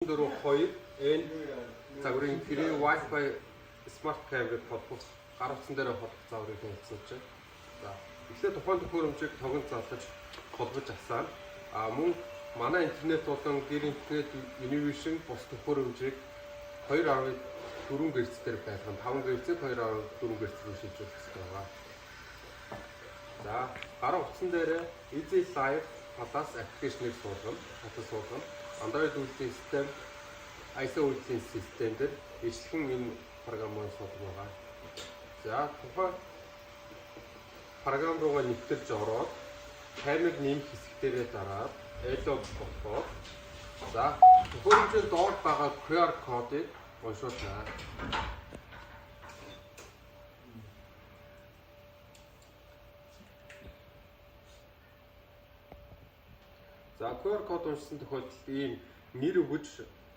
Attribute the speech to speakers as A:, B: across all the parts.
A: Дөрөв хоёр энэ загварын гэрээ Wi-Fi smart camera холбох гар утсан дээр холбох загварыг хэлцэж байна. За, эхлээд тухайн төхөөрөмжийг тогон залгаж холбож авсаар мөн манай интернет болон гэр интернет Univision бус төхөөрөмжийг 2.4 Гц дээр байлган 5 Гц-ийг 2.4 Гц рүү шилжүүлэх хэрэгтэй байна. За, гар утсан дээр Easy Live Plus аппликейшнийг суулгана. Android үйлдвэрлэлийн систем, ISO үйлдвэрлэлийн систем дээр ижилхэн энэ програмыг суулгах байгаа. За, тухайн програм руугаа нэвтэрж ороод камерыг нэмэх хэсгээрээ дараад Elo болохоо. За, төхөөрөмжийн доор байгаа QR кодыг уншуулнаа. За, QR код уншсан тохиолдолд ийм нэр өгөж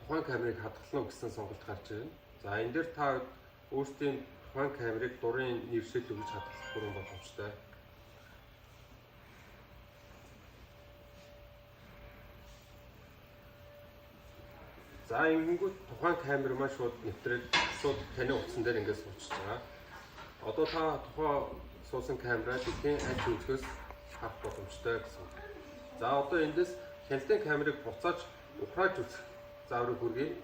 A: тухайн камерыг хадгална гэсэн сонголт гарч ирнэ. За, энэ дээр та өөрсдийн тухайн камерыг дурын нэршил өгж хадгалах бүрэн боломжтой. За, ингэнгүүт тухайн камер маш шууд нэвтрээд шууд таны утсан дээр ингээд суулж байгаа. Одоо та тухайн суусан камераа дэлхийн аль үзэхээс харах боломжтой гэсэн. За, одоо эндээс хяналтын камерыг буцааж ухрааж үзэх загварыг хүргэе.